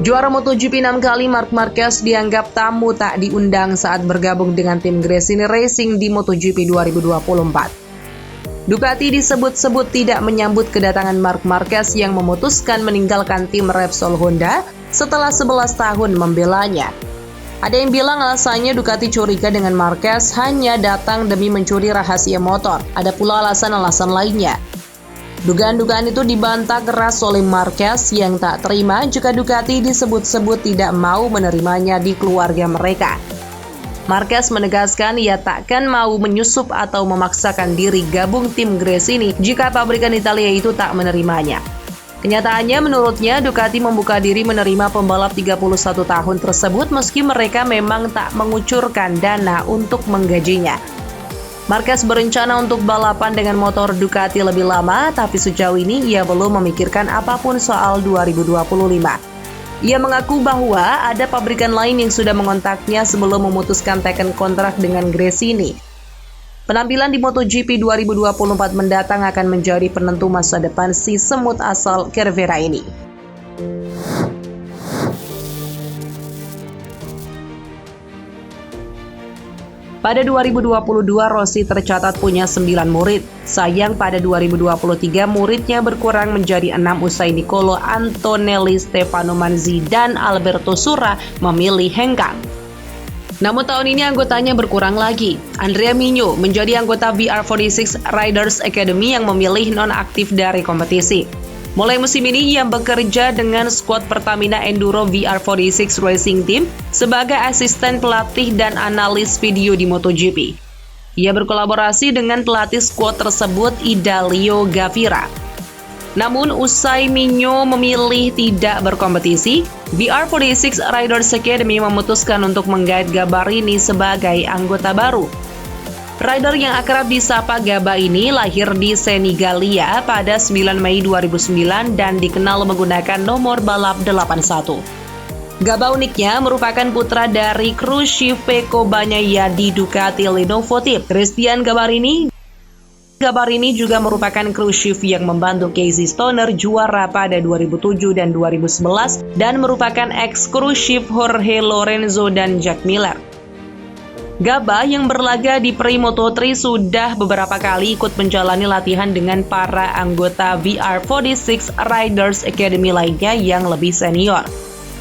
Juara MotoGP 6 kali Marc Marquez dianggap tamu tak diundang saat bergabung dengan tim Gresini Racing di MotoGP 2024. Ducati disebut-sebut tidak menyambut kedatangan Marc Marquez yang memutuskan meninggalkan tim Repsol Honda setelah 11 tahun membelanya. Ada yang bilang alasannya Ducati curiga dengan Marquez hanya datang demi mencuri rahasia motor. Ada pula alasan-alasan lainnya. Dugaan-dugaan itu dibantah keras oleh Marquez yang tak terima jika Ducati disebut-sebut tidak mau menerimanya di keluarga mereka. Marquez menegaskan ia takkan mau menyusup atau memaksakan diri gabung tim Gresini jika pabrikan Italia itu tak menerimanya. Kenyataannya menurutnya Ducati membuka diri menerima pembalap 31 tahun tersebut meski mereka memang tak mengucurkan dana untuk menggajinya. Marquez berencana untuk balapan dengan motor Ducati lebih lama, tapi sejauh ini ia belum memikirkan apapun soal 2025. Ia mengaku bahwa ada pabrikan lain yang sudah mengontaknya sebelum memutuskan teken kontrak dengan Gresini. Penampilan di MotoGP 2024 mendatang akan menjadi penentu masa depan si semut asal Cervera ini. Pada 2022, Rossi tercatat punya 9 murid. Sayang pada 2023 muridnya berkurang menjadi 6 usai Nicolo Antonelli, Stefano Manzi, dan Alberto Sura memilih hengkang. Namun tahun ini anggotanya berkurang lagi. Andrea Migno menjadi anggota VR46 Riders Academy yang memilih non-aktif dari kompetisi. Mulai musim ini ia bekerja dengan skuad Pertamina Enduro VR46 Racing Team sebagai asisten pelatih dan analis video di MotoGP. Ia berkolaborasi dengan pelatih skuad tersebut Idalio Gavira. Namun usai Migno memilih tidak berkompetisi, VR46 Riders Academy memutuskan untuk menggait Gabarini sebagai anggota baru. Rider yang akrab disapa Gaba ini lahir di Senigalia pada 9 Mei 2009 dan dikenal menggunakan nomor balap 81. Gaba uniknya merupakan putra dari Crucifeco Bagnaia di Ducati Lenovo Team. Christian Gabarini juga merupakan kru shift yang membantu Casey Stoner juara pada 2007 dan 2011 dan merupakan ex-kru shift Jorge Lorenzo dan Jack Miller. Gaba yang berlaga di Pri Moto3 sudah beberapa kali ikut menjalani latihan dengan para anggota VR46 Riders Academy lainnya yang lebih senior.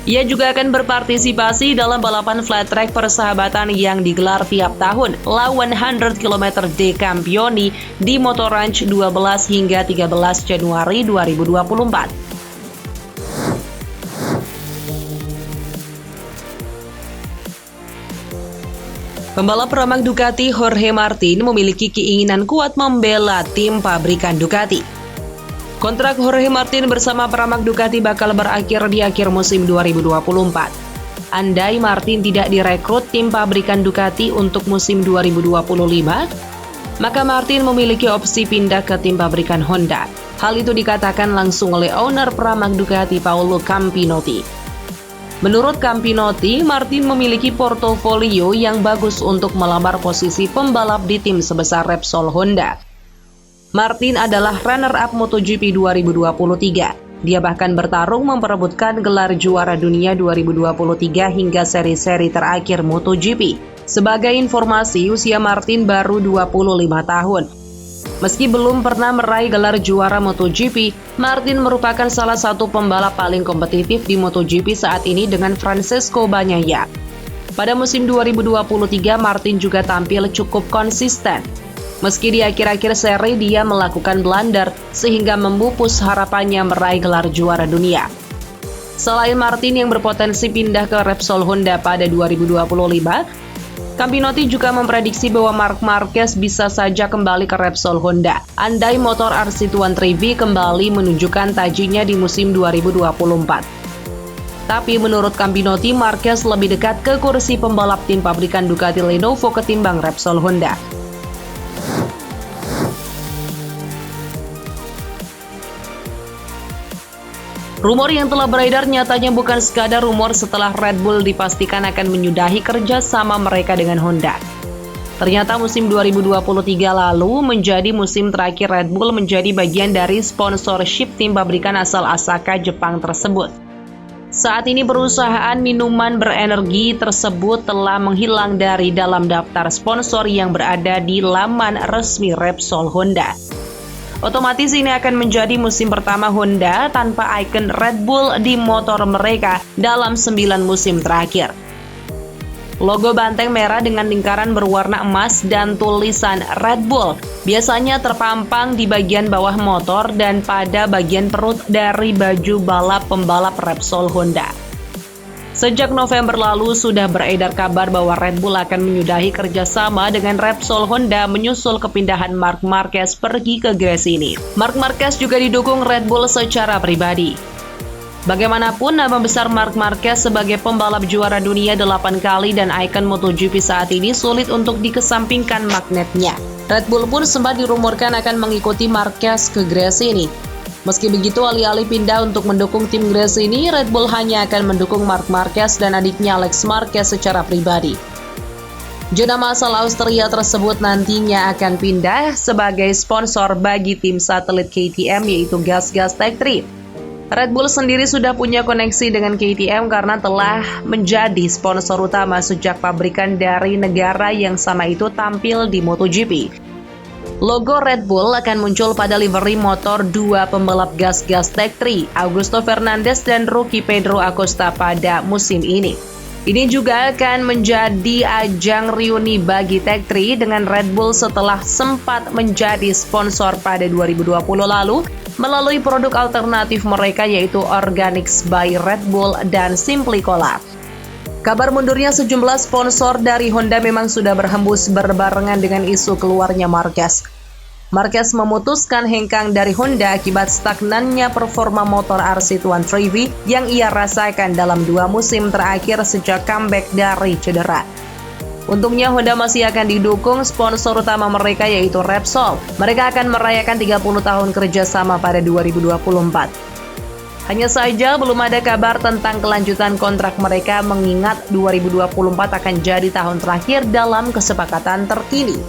Ia juga akan berpartisipasi dalam balapan flat track persahabatan yang digelar tiap tahun, La 100 km de Campioni di Motorrange 12 hingga 13 Januari 2024. Pembalap Pramac Ducati Jorge Martin memiliki keinginan kuat membela tim pabrikan Ducati. Kontrak Jorge Martin bersama Pramac Ducati bakal berakhir di akhir musim 2024. Andai Martin tidak direkrut tim pabrikan Ducati untuk musim 2025, maka Martin memiliki opsi pindah ke tim pabrikan Honda. Hal itu dikatakan langsung oleh owner Pramac Ducati Paolo Campinotti. Menurut Campinotti, Martin memiliki portofolio yang bagus untuk melamar posisi pembalap di tim sebesar Repsol Honda. Martin adalah runner-up MotoGP 2023. Dia bahkan bertarung memperebutkan gelar juara dunia 2023 hingga seri-seri terakhir MotoGP. Sebagai informasi, usia Martin baru 25 tahun. Meski belum pernah meraih gelar juara MotoGP, Martin merupakan salah satu pembalap paling kompetitif di MotoGP saat ini dengan Francesco Bagnaia. Pada musim 2023, Martin juga tampil cukup konsisten. Meski di akhir-akhir seri dia melakukan blunder sehingga memupus harapannya meraih gelar juara dunia. Selain Martin yang berpotensi pindah ke Repsol Honda pada 2025, Campinotti juga memprediksi bahwa Marc Marquez bisa saja kembali ke Repsol Honda andai motor RC213 kembali menunjukkan tajinya di musim 2024. Tapi menurut Campinotti, Marquez lebih dekat ke kursi pembalap tim pabrikan Ducati Lenovo ketimbang Repsol Honda. Rumor yang telah beredar nyatanya bukan sekadar rumor setelah Red Bull dipastikan akan menyudahi kerja sama mereka dengan Honda. Ternyata musim 2023 lalu menjadi musim terakhir Red Bull menjadi bagian dari sponsorship tim pabrikan asal Osaka, Jepang tersebut. Saat ini perusahaan minuman berenergi tersebut telah menghilang dari dalam daftar sponsor yang berada di laman resmi Repsol Honda. Otomatis ini akan menjadi musim pertama Honda tanpa ikon Red Bull di motor mereka dalam 9 musim terakhir. Logo banteng merah dengan lingkaran berwarna emas dan tulisan Red Bull biasanya terpampang di bagian bawah motor dan pada bagian perut dari baju balap pembalap Repsol Honda. Sejak November lalu sudah beredar kabar bahwa Red Bull akan menyudahi kerjasama dengan Repsol Honda menyusul kepindahan Marc Marquez pergi ke Gresini. Marc Marquez juga didukung Red Bull secara pribadi. Bagaimanapun, nama besar Marc Marquez sebagai pembalap juara dunia 8 kali dan ikon MotoGP saat ini sulit untuk dikesampingkan magnetnya. Red Bull pun sempat dirumorkan akan mengikuti Marquez ke Gresini. Meski begitu, alih-alih pindah untuk mendukung tim Gresini, Red Bull hanya akan mendukung Marc Marquez dan adiknya Alex Marquez secara pribadi. Jonama asal Austria tersebut nantinya akan pindah sebagai sponsor bagi tim satelit KTM yaitu GasGas Tech 3. Red Bull sendiri sudah punya koneksi dengan KTM karena telah menjadi sponsor utama sejak pabrikan dari negara yang sama itu tampil di MotoGP. Logo Red Bull akan muncul pada livery motor dua pembalap GasGas Tech 3, Augusto Fernandez dan rookie Pedro Acosta pada musim ini. Ini juga akan menjadi ajang reuni bagi Tech 3 dengan Red Bull setelah sempat menjadi sponsor pada 2020 lalu melalui produk alternatif mereka yaitu Organics by Red Bull dan Simply Cola. Kabar mundurnya sejumlah sponsor dari Honda memang sudah berhembus berbarengan dengan isu keluarnya Marquez. Marquez memutuskan hengkang dari Honda akibat stagnannya performa motor RC123V yang ia rasakan dalam 2 musim terakhir sejak comeback dari cedera. Untungnya Honda masih akan didukung sponsor utama mereka yaitu Repsol. Mereka akan merayakan 30 tahun kerjasama pada 2024. Hanya saja belum ada kabar tentang kelanjutan kontrak mereka mengingat 2024 akan jadi tahun terakhir dalam kesepakatan terkini.